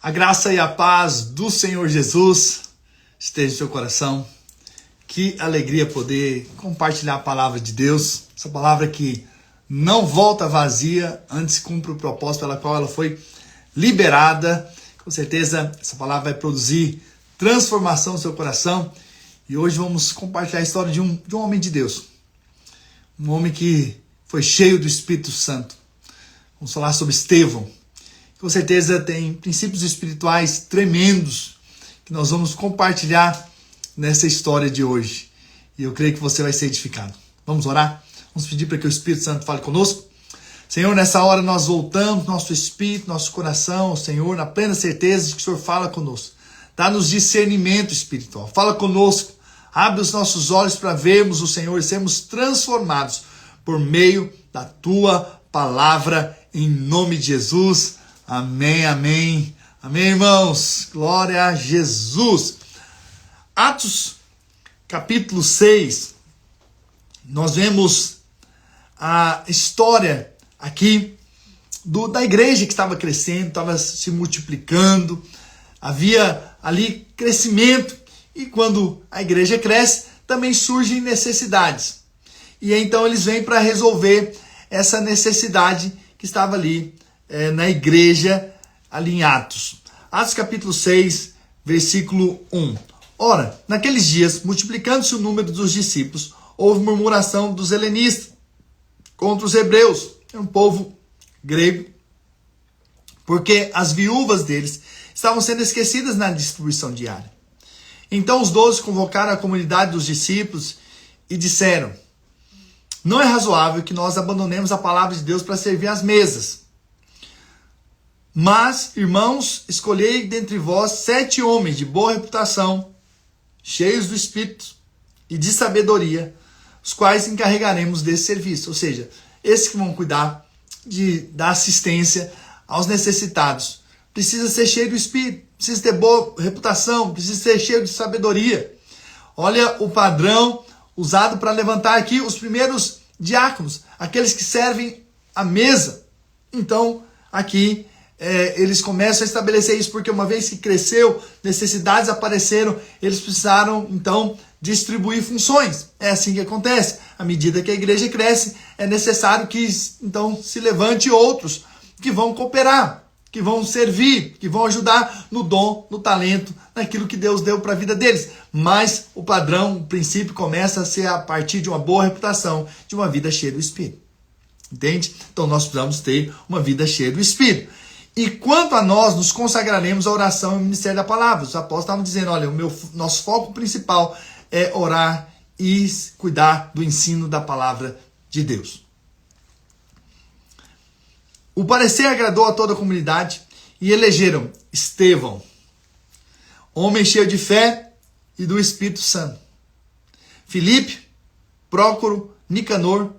A graça e a paz do Senhor Jesus esteja em seu coração. Que alegria poder compartilhar a palavra de Deus. Essa palavra que não volta vazia, antes cumpre o propósito pela qual ela foi liberada. Com certeza essa palavra vai produzir transformação no seu coração. E hoje vamos compartilhar a história de um homem de Deus. Um homem que foi cheio do Espírito Santo. Vamos falar sobre Estevão. Com certeza tem princípios espirituais tremendos que nós vamos compartilhar nessa história de hoje. E eu creio que você vai ser edificado. Vamos orar? Vamos pedir para que o Espírito Santo fale conosco? Senhor, nessa hora nós voltamos nosso espírito, nosso coração, Senhor, na plena certeza de que o Senhor fala conosco. Dá-nos discernimento espiritual. Fala conosco. Abre os nossos olhos para vermos o Senhor e sermos transformados por meio da Tua palavra, em nome de Jesus. Amém, amém. Amém, irmãos. Glória a Jesus. Atos, capítulo 6. Nós vemos a história aqui da igreja que estava crescendo, estava se multiplicando. Havia ali crescimento. E quando a igreja cresce, também surgem necessidades. E então eles vêm para resolver essa necessidade que estava ali na igreja, ali em Atos. Atos capítulo 6, versículo 1. Ora, naqueles dias, multiplicando-se o número dos discípulos, houve murmuração dos helenistas contra os hebreus, um povo grego, porque as viúvas deles estavam sendo esquecidas na distribuição diária. Então os 12 convocaram a comunidade dos discípulos e disseram: não é razoável que nós abandonemos a palavra de Deus para servir às mesas. Mas, irmãos, escolhei dentre vós 7 homens de boa reputação, cheios do Espírito e de sabedoria, os quais encarregaremos desse serviço. Ou seja, esses que vão cuidar da assistência aos necessitados. Precisa ser cheio do Espírito, precisa ter boa reputação, precisa ser cheio de sabedoria. Olha o padrão usado para levantar aqui os primeiros diáconos, aqueles que servem à mesa. Então, aqui eles começam a estabelecer isso, porque uma vez que cresceu, necessidades apareceram, eles precisaram, então, distribuir funções. É assim que acontece. À medida que a igreja cresce, é necessário que, então, se levante outros que vão cooperar, que vão servir, que vão ajudar no dom, no talento, naquilo que Deus deu para a vida deles. Mas o padrão, o princípio começa a ser a partir de uma boa reputação, de uma vida cheia do Espírito. Entende? Então nós precisamos ter uma vida cheia do Espírito. E quanto a nós, nos consagraremos à oração e ao ministério da palavra. Os apóstolos estavam dizendo, olha, nosso foco principal é orar e cuidar do ensino da palavra de Deus. O parecer agradou a toda a comunidade e elegeram Estevão, homem cheio de fé e do Espírito Santo, Filipe, Prócoro, Nicanor,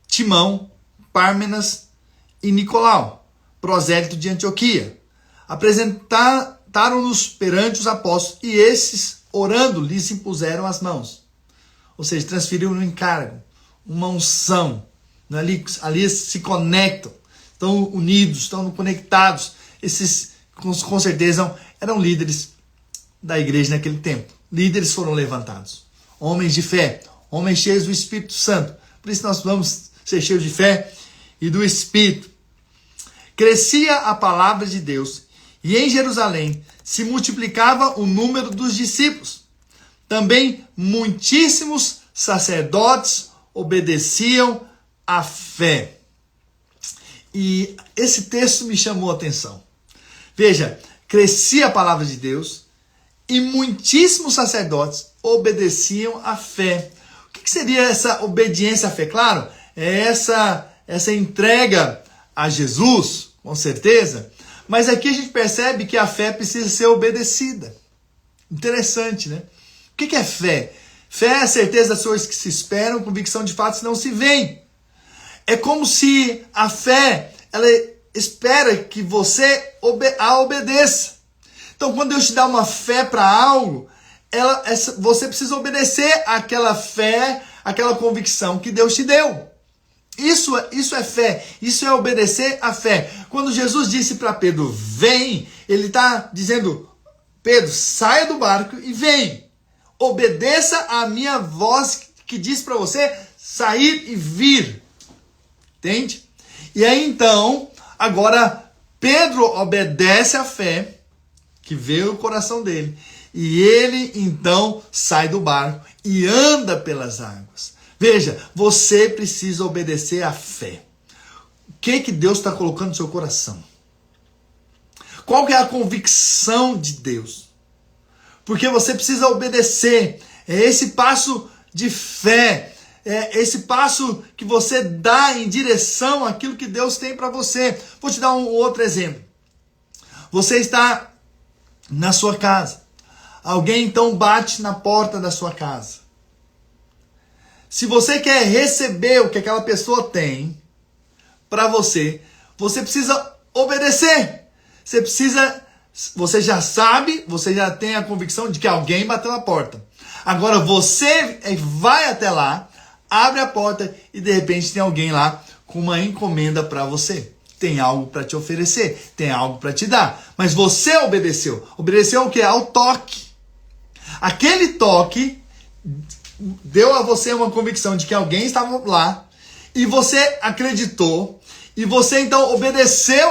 Timão, Pármenas e Nicolau, prosélito de Antioquia. Apresentaram-nos perante os apóstolos e esses, orando, lhes impuseram as mãos. Ou seja, transferiram um encargo, uma unção. Ali se conectam. Estão unidos, estão conectados. Esses, com certeza, eram líderes da igreja naquele tempo. Líderes foram levantados. Homens de fé, homens cheios do Espírito Santo. Por isso nós vamos ser cheios de fé e do Espírito. Crescia a palavra de Deus e em Jerusalém se multiplicava o número dos discípulos. Também muitíssimos sacerdotes obedeciam à fé. E esse texto me chamou a atenção. Veja, crescia a palavra de Deus e muitíssimos sacerdotes obedeciam à fé. O que seria essa obediência à fé? Claro, é essa entrega a Jesus, com certeza. Mas aqui a gente percebe que a fé precisa ser obedecida. Interessante, né? O que é fé? Fé é a certeza das coisas que se esperam, convicção de fatos que não se veem. É como se a fé, ela espera que você a obedeça. Então, quando Deus te dá uma fé para algo, você precisa obedecer àquela fé, àquela convicção que Deus te deu. Isso é fé, isso é obedecer à fé. Quando Jesus disse para Pedro, vem, Ele está dizendo, Pedro, saia do barco e vem. Obedeça a minha voz que diz para você sair e vir. Entende? E aí então, agora Pedro obedece à fé que veio no coração dele. E ele então sai do barco e anda pelas águas. Veja, você precisa obedecer à fé. O que Deus está colocando no seu coração? Qual que é a convicção de Deus? Porque você precisa obedecer. É esse passo de fé. É esse passo que você dá em direção àquilo que Deus tem para você. Vou te dar um outro exemplo. Você está na sua casa. Alguém então bate na porta da sua casa. Se você quer receber o que aquela pessoa tem para você, você precisa obedecer. Você já sabe, você já tem a convicção de que alguém bateu na porta. Agora você vai até lá, abre a porta e de repente tem alguém lá com uma encomenda para você. Tem algo para te oferecer, tem algo para te dar. Mas você obedeceu. Obedeceu o quê? Ao toque. Aquele toque deu a você uma convicção de que alguém estava lá e você acreditou e você então obedeceu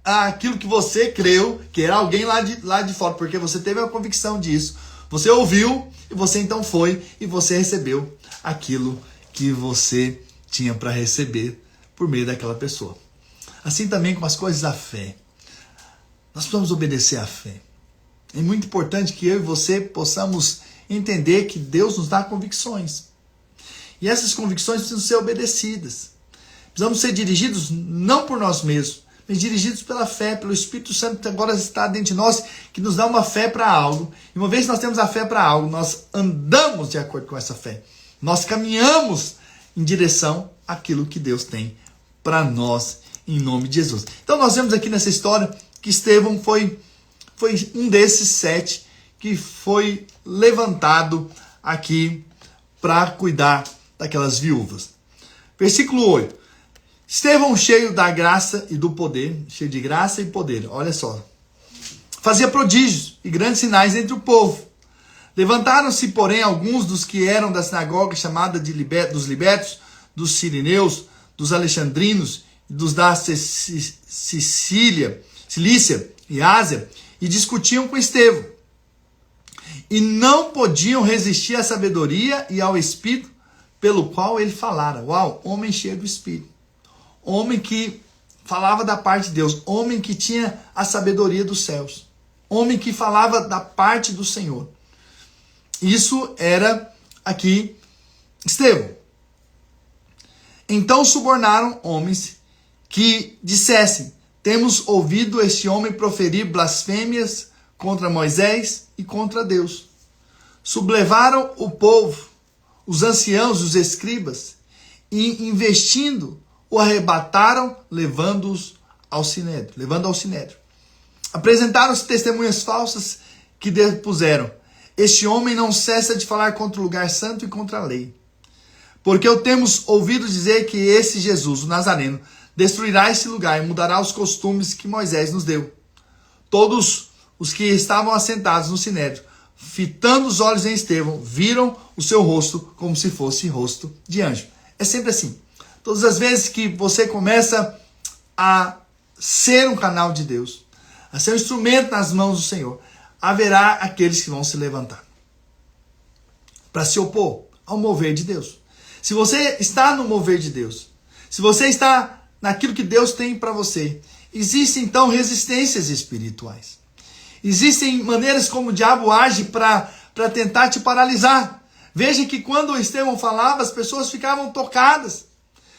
aquilo que você creu, que era alguém lá de fora, porque você teve a convicção disso. Você ouviu e você então foi e você recebeu aquilo que você tinha para receber por meio daquela pessoa. Assim também com as coisas da fé. Nós precisamos obedecer à fé. É muito importante que eu e você possamos entender que Deus nos dá convicções. E essas convicções precisam ser obedecidas. Precisamos ser dirigidos não por nós mesmos, mas dirigidos pela fé, pelo Espírito Santo que agora está dentro de nós, que nos dá uma fé para algo. E uma vez que nós temos a fé para algo, nós andamos de acordo com essa fé. Nós caminhamos em direção àquilo que Deus tem para nós, em nome de Jesus. Então nós vemos aqui nessa história que Estevão foi um desses 7 que foi levantado aqui para cuidar daquelas viúvas. Versículo 8. Estevão, cheio da graça e do poder, cheio de graça e poder, olha só, fazia prodígios e grandes sinais entre o povo. Levantaram-se, porém, alguns dos que eram da sinagoga chamada dos libertos, dos sirineus, dos alexandrinos, dos da Cilícia e Ásia, e discutiam com Estevão. E não podiam resistir à sabedoria e ao Espírito pelo qual ele falara. Uau, homem cheio do Espírito. Homem que falava da parte de Deus. Homem que tinha a sabedoria dos céus. Homem que falava da parte do Senhor. Isso era aqui Estevão. Então subornaram homens que dissessem: temos ouvido este homem proferir blasfêmias contra Moisés e contra Deus. Sublevaram o povo, os anciãos, os escribas, e investindo, o arrebataram, levando ao sinédrio. Apresentaram-se testemunhas falsas que depuseram: este homem não cessa de falar contra o lugar santo e contra a lei. Porque o temos ouvido dizer que esse Jesus, o Nazareno, destruirá esse lugar e mudará os costumes que Moisés nos deu. Todos os que estavam assentados no sinédrio, fitando os olhos em Estevão, viram o seu rosto como se fosse rosto de anjo. É sempre assim. Todas as vezes que você começa a ser um canal de Deus, a ser um instrumento nas mãos do Senhor, haverá aqueles que vão se levantar para se opor ao mover de Deus. Se você está no mover de Deus, se você está naquilo que Deus tem para você, existem então resistências espirituais. Existem maneiras como o diabo age para tentar te paralisar. Veja que quando Estevão falava, as pessoas ficavam tocadas.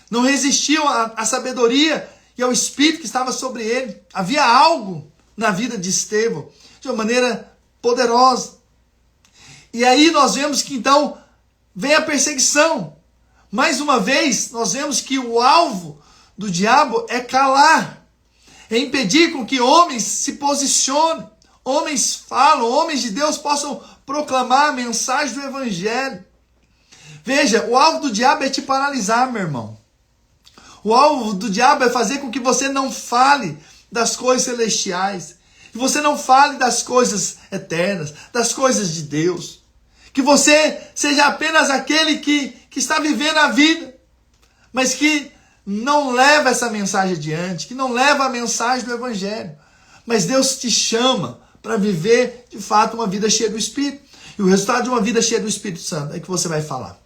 Não resistiam à sabedoria e ao Espírito que estava sobre ele. Havia algo na vida de Estevão, de uma maneira poderosa. E aí nós vemos que então vem a perseguição. Mais uma vez, nós vemos que o alvo do diabo é calar, é impedir com que homens se posicionem, homens falam, homens de Deus possam proclamar a mensagem do Evangelho. Veja, o alvo do diabo é te paralisar, meu irmão. O alvo do diabo é fazer com que você não fale das coisas celestiais. Que você não fale das coisas eternas, das coisas de Deus. Que você seja apenas aquele que está vivendo a vida, mas que não leva essa mensagem adiante, que não leva a mensagem do Evangelho. Mas Deus te chama para viver, de fato, uma vida cheia do Espírito. E o resultado de uma vida cheia do Espírito Santo é que você vai falar,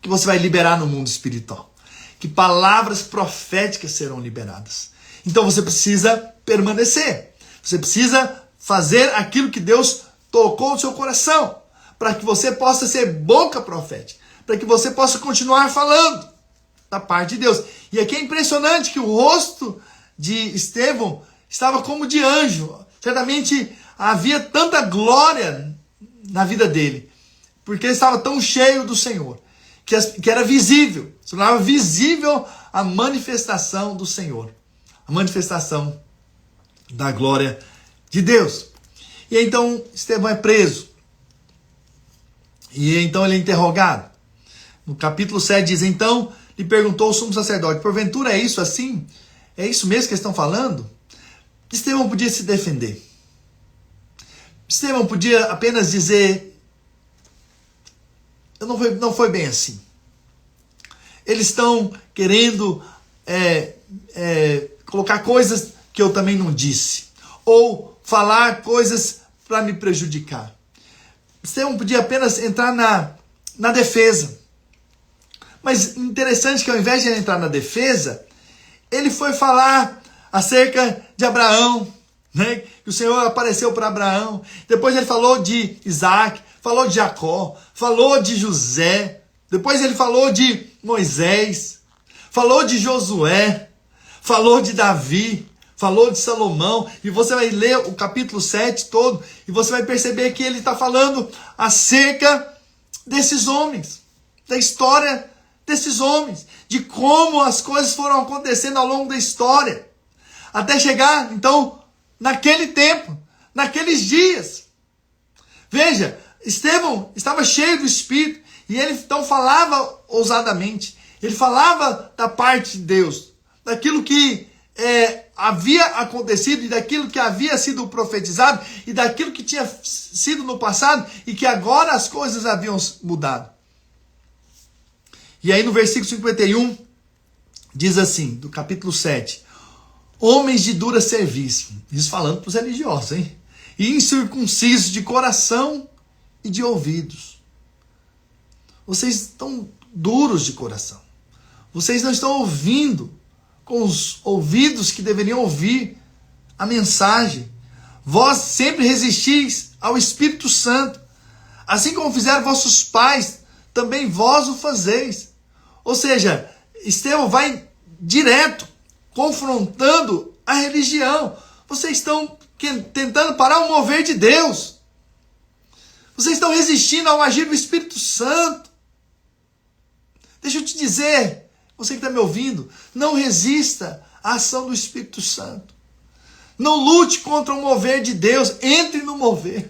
que você vai liberar no mundo espiritual, que palavras proféticas serão liberadas. Então você precisa permanecer, você precisa fazer aquilo que Deus tocou no seu coração, para que você possa ser boca profética, para que você possa continuar falando da parte de Deus. E aqui é impressionante que o rosto de Estevão estava como de anjo. Certamente havia tanta glória na vida dele, porque ele estava tão cheio do Senhor, que era visível, se tornava visível a manifestação do Senhor, a manifestação da glória de Deus. E então Estevão é preso, e então ele é interrogado. No capítulo 7 diz: então lhe perguntou o sumo sacerdote: porventura é isso assim? É isso mesmo que eles estão falando? Estevão podia se defender. Estevão podia apenas dizer: não foi bem assim. Eles estão querendo colocar coisas que eu também não disse, ou falar coisas para me prejudicar. Estevão podia apenas entrar na defesa. Mas interessante que ao invés de ele entrar na defesa, ele foi falar acerca de Abraão, né? Que o Senhor apareceu para Abraão. Depois ele falou de Isaac, falou de Jacó, falou de José. Depois ele falou de Moisés, falou de Josué, falou de Davi, falou de Salomão. E você vai ler o capítulo 7 todo e você vai perceber que ele está falando acerca desses homens, da história desses homens, de como as coisas foram acontecendo ao longo da história, até chegar, então, naquele tempo, naqueles dias. Veja, Estevão estava cheio do Espírito, e ele então falava ousadamente, ele falava da parte de Deus, daquilo que havia acontecido, e daquilo que havia sido profetizado, e daquilo que tinha sido no passado, e que agora as coisas haviam mudado. E aí no versículo 51, diz assim, do capítulo 7, homens de dura serviço, isso falando para os religiosos, hein? E incircuncisos de coração e de ouvidos. Vocês estão duros de coração. Vocês não estão ouvindo com os ouvidos que deveriam ouvir a mensagem. Vós sempre resistis ao Espírito Santo, assim como fizeram vossos pais, também vós o fazeis. Ou seja, Estevão vai direto, confrontando a religião. Vocês estão tentando parar o mover de Deus. Vocês estão resistindo ao agir do Espírito Santo. Deixa eu te dizer, você que está me ouvindo, não resista à ação do Espírito Santo. Não lute contra o mover de Deus, entre no mover.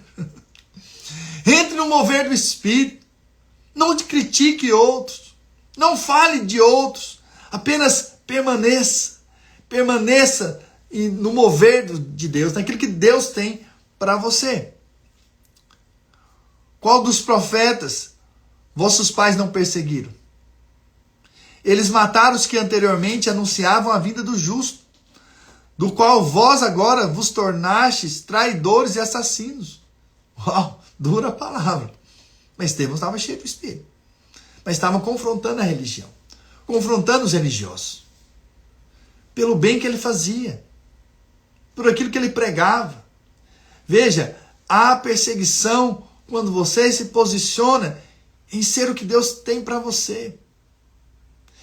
Entre no mover do Espírito. Não critique outros. Não fale de outros. Apenas permaneça. Permaneça no mover de Deus, naquilo que Deus tem para você. Qual dos profetas vossos pais não perseguiram? Eles mataram os que anteriormente anunciavam a vinda do justo, do qual vós agora vos tornastes traidores e assassinos. Uau, dura palavra. Mas Estevão estava cheio do Espírito. Mas estava confrontando a religião, confrontando os religiosos, pelo bem que ele fazia, por aquilo que ele pregava. Veja, há perseguição quando você se posiciona em ser o que Deus tem para você.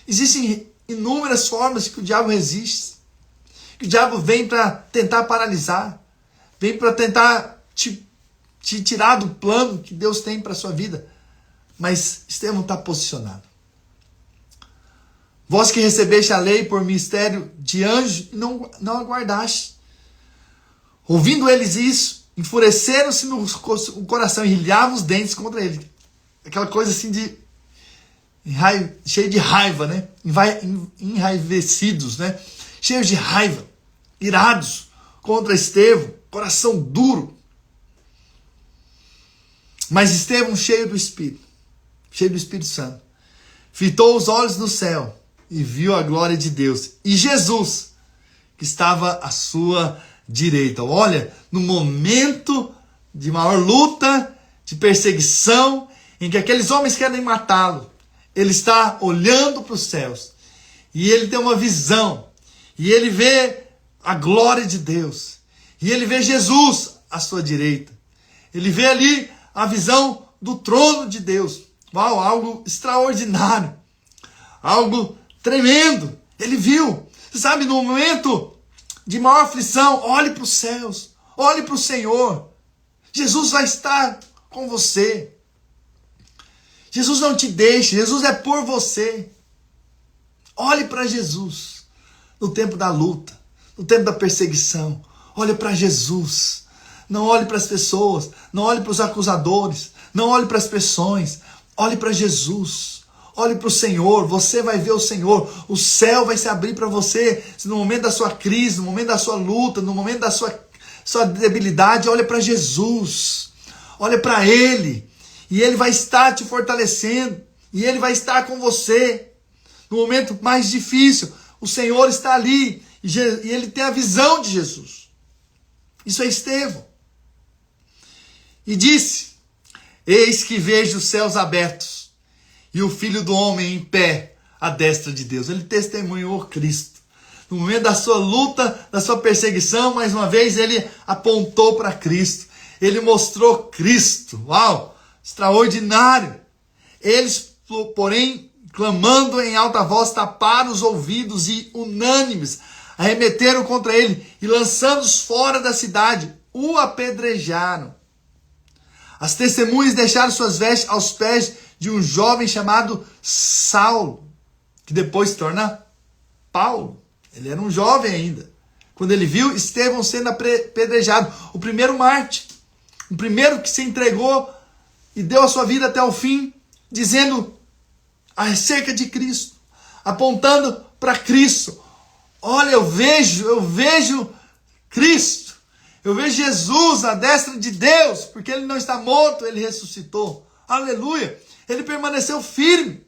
Existem inúmeras formas que o diabo resiste, que o diabo vem para tentar paralisar, vem para tentar te tirar do plano que Deus tem para a sua vida. Mas Estevão está posicionado. Vós que recebeste a lei por mistério de anjo, não aguardaste. Ouvindo eles isso, enfureceram-se no coração e rilhavam os dentes contra ele. Aquela coisa assim cheio de raiva, né? Enraivecidos, né? Cheios de raiva, irados contra Estevão. coração duro. Mas Estevão, cheio do Espírito Santo, fitou os olhos no céu e viu a glória de Deus e Jesus, que estava à sua direita. Olha, no momento de maior luta, de perseguição, em que aqueles homens querem matá-lo, ele está olhando para os céus e ele tem uma visão e ele vê a glória de Deus e ele vê Jesus à sua direita. Ele vê ali a visão do trono de Deus. Uau, algo extraordinário, algo tremendo. Ele viu, você sabe, no momento de maior aflição, olhe para os céus, olhe para o Senhor. Jesus vai estar com você. Jesus não te deixa, Jesus é por você. Olhe para Jesus no tempo da luta, no tempo da perseguição. Olhe para Jesus. Não olhe para as pessoas, não olhe para os acusadores, não olhe para as pressões. Olhe para Jesus. Olhe para o Senhor, você vai ver o Senhor. O céu vai se abrir para você no momento da sua crise, no momento da sua luta, no momento da sua debilidade. Olha para Jesus. Olha para Ele. E Ele vai estar te fortalecendo. E Ele vai estar com você. No momento mais difícil, o Senhor está ali. E Ele tem a visão de Jesus. Isso é Estevão. E disse: eis que vejo os céus abertos e o Filho do Homem em pé à destra de Deus. Ele testemunhou Cristo. No momento da sua luta, da sua perseguição, mais uma vez ele apontou para Cristo. Ele mostrou Cristo. Uau! Extraordinário! Eles, porém, clamando em alta voz, taparam os ouvidos e, unânimes, arremeteram contra ele e, lançando-os fora da cidade, o apedrejaram. As testemunhas deixaram suas vestes aos pés de um jovem chamado Saulo, que depois se torna Paulo. Ele era um jovem ainda. Quando ele viu Estevão sendo apedrejado, o primeiro mártir, o primeiro que se entregou e deu a sua vida até o fim, dizendo acerca de Cristo, apontando para Cristo. Olha, eu vejo Cristo. Eu vejo Jesus à destra de Deus, porque ele não está morto, ele ressuscitou. Aleluia! Ele permaneceu firme.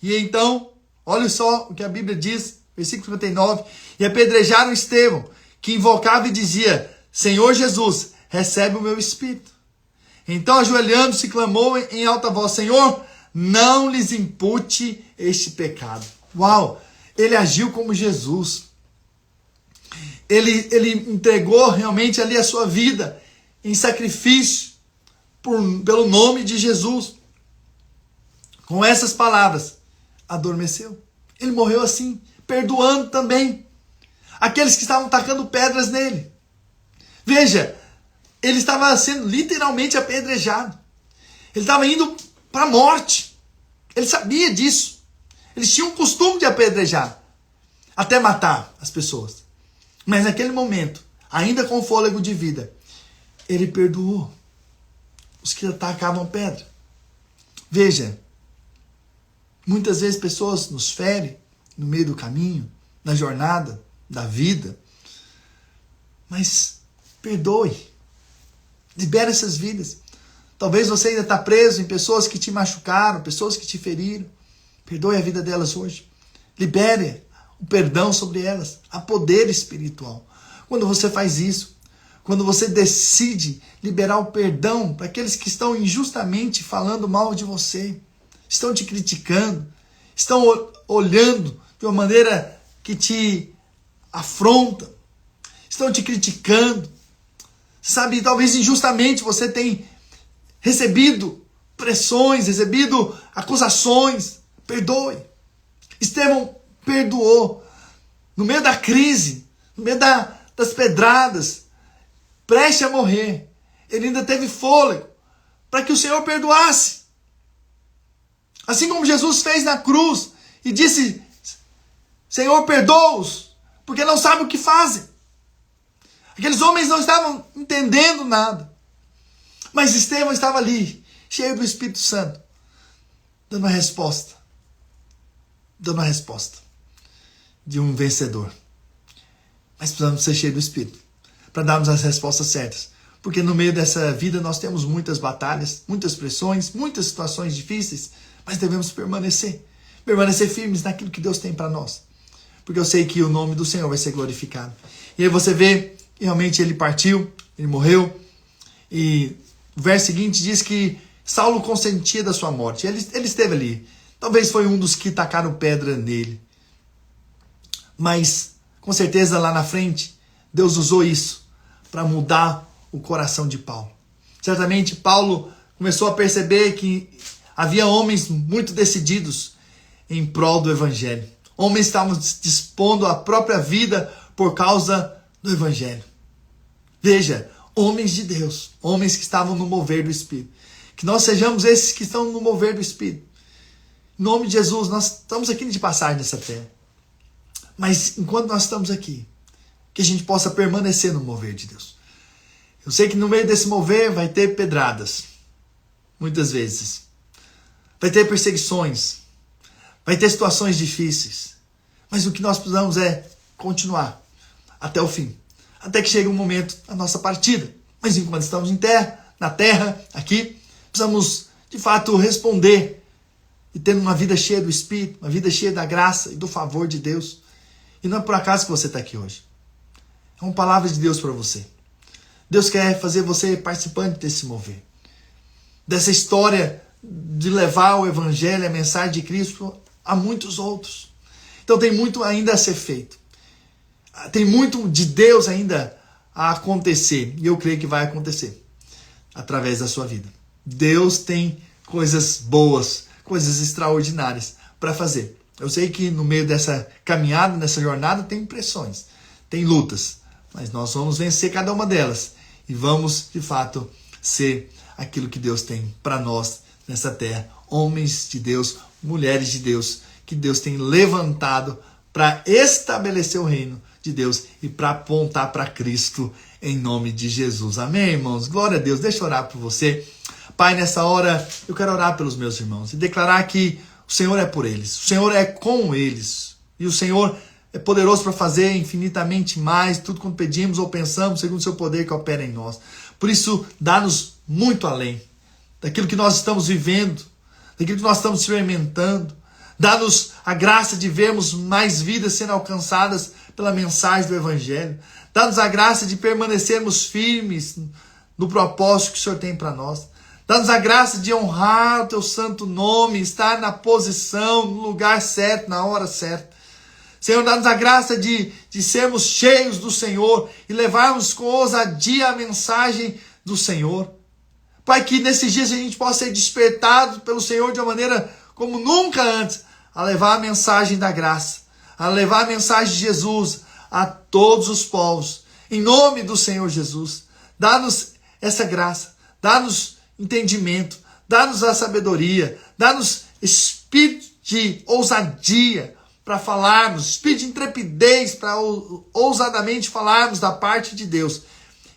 E então, olha só o que a Bíblia diz, versículo 59. E apedrejaram Estevão, que invocava e dizia: Senhor Jesus, recebe o meu espírito. Então, ajoelhando-se, clamou em alta voz: Senhor, não lhes impute este pecado. Uau! Ele agiu como Jesus. Ele entregou realmente ali a sua vida em sacrifício pelo nome de Jesus. Com essas palavras, adormeceu. Ele morreu assim, perdoando também aqueles que estavam tacando pedras nele. Veja, ele estava sendo literalmente apedrejado. Ele estava indo para a morte. Ele sabia disso. Eles tinham o costume de apedrejar, até matar as pessoas. Mas naquele momento, ainda com fôlego de vida, ele perdoou os que atacavam pedra. Veja, muitas vezes pessoas nos ferem no meio do caminho, na jornada da vida. Mas perdoe. Libera essas vidas. Talvez você ainda está preso em pessoas que te machucaram, pessoas que te feriram. Perdoe a vida delas hoje. Libere o perdão sobre elas. Há poder espiritual. Quando você faz isso, quando você decide liberar o perdão para aqueles que estão injustamente falando mal de você, estão te criticando, estão olhando de uma maneira que te afronta, estão te criticando, sabe, talvez injustamente você tem recebido pressões, recebido acusações. Perdoe. Estevão perdoou. No meio da crise, no meio das pedradas, prestes a morrer, ele ainda teve fôlego para que o Senhor perdoasse. Assim como Jesus fez na cruz e disse: Senhor, perdoa-os, porque não sabem o que fazem. Aqueles homens não estavam entendendo nada. Mas Estevão estava ali, cheio do Espírito Santo, dando a resposta. Dando a resposta de um vencedor. Mas precisamos ser cheios do Espírito. para darmos as respostas certas. Porque no meio dessa vida nós temos muitas batalhas, muitas pressões, muitas situações difíceis, mas devemos permanecer firmes naquilo que Deus tem para nós. Porque eu sei que o nome do Senhor vai ser glorificado. E aí você vê que realmente ele partiu, ele morreu, e o verso seguinte diz que Saulo consentia da sua morte. Ele esteve ali. Talvez foi um dos que tacaram pedra nele. Mas, com certeza, lá na frente, Deus usou isso para mudar o coração de Paulo. Certamente, Paulo começou a perceber que havia homens muito decididos em prol do Evangelho. Homens estavam dispondo a própria vida por causa do Evangelho. Veja, homens de Deus, homens que estavam no mover do Espírito. Que nós sejamos esses que estão no mover do Espírito. Em nome de Jesus, nós estamos aqui de passagem nessa terra. Mas enquanto nós estamos aqui, que a gente possa permanecer no mover de Deus. Eu sei que no meio desse mover vai ter pedradas, muitas vezes. Vai ter perseguições, vai ter situações difíceis. Mas o que nós precisamos é continuar até o fim. Até que chegue o momento da nossa partida. Mas enquanto estamos na terra, aqui, precisamos de fato responder e ter uma vida cheia do Espírito, uma vida cheia da graça e do favor de Deus. E não é por acaso que você está aqui hoje. É uma palavra de Deus para você. Deus quer fazer você participante desse mover. Dessa história de levar o Evangelho, a mensagem de Cristo a muitos outros. Então tem muito ainda a ser feito. Tem muito de Deus ainda a acontecer. E eu creio que vai acontecer através da sua vida. Deus tem coisas boas, coisas extraordinárias para fazer. Eu sei que no meio dessa caminhada, nessa jornada, tem pressões, tem lutas. Mas nós vamos vencer cada uma delas. E vamos, de fato, ser aquilo que Deus tem para nós nessa terra. Homens de Deus, mulheres de Deus, que Deus tem levantado para estabelecer o reino de Deus e para apontar para Cristo em nome de Jesus. Amém, irmãos? Glória a Deus. Deixa eu orar por você. Pai, nessa hora eu quero orar pelos meus irmãos e declarar que o Senhor é por eles, o Senhor é com eles e o Senhor é poderoso para fazer infinitamente mais tudo quanto pedimos ou pensamos segundo o seu poder que opera em nós. Por isso, dá-nos muito além daquilo que nós estamos vivendo, daquilo que nós estamos experimentando. Dá-nos a graça de vermos mais vidas sendo alcançadas pela mensagem do Evangelho. Dá-nos a graça de permanecermos firmes no propósito que o Senhor tem para nós. Dá-nos a graça de honrar o teu santo nome, estar na posição, no lugar certo, na hora certa. Senhor, dá-nos a graça de sermos cheios do Senhor e levarmos com ousadia a mensagem do Senhor. Pai, que nesses dias a gente possa ser despertado pelo Senhor de uma maneira como nunca antes, a levar a mensagem da graça, a levar a mensagem de Jesus a todos os povos. Em nome do Senhor Jesus, dá-nos essa graça, dá-nos entendimento, dá-nos a sabedoria, dá-nos espírito de ousadia para falarmos, espírito de intrepidez para ousadamente falarmos da parte de Deus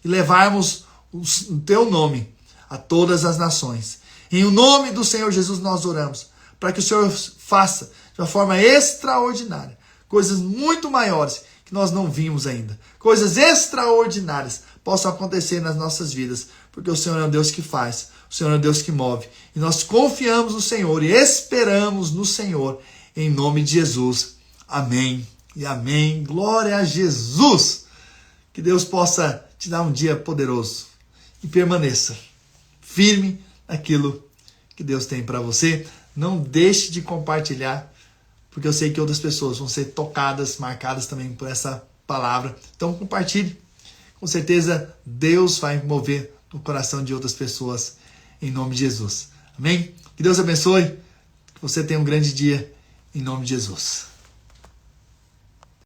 e levarmos o teu nome a todas as nações. Em nome do Senhor Jesus nós oramos, para que o Senhor faça de uma forma extraordinária coisas muito maiores que nós não vimos ainda. Coisas extraordinárias possam acontecer nas nossas vidas, porque o Senhor é um Deus que faz, o Senhor é um Deus que move. E nós confiamos no Senhor e esperamos no Senhor, em nome de Jesus. Amém e amém. Glória a Jesus. Que Deus possa te dar um dia poderoso e permaneça firme naquilo que Deus tem para você. Não deixe de compartilhar, porque eu sei que outras pessoas vão ser tocadas, marcadas também por essa palavra. Então compartilhe. Com certeza Deus vai mover o coração de outras pessoas em nome de Jesus. Amém? Que Deus abençoe. Que você tenha um grande dia em nome de Jesus.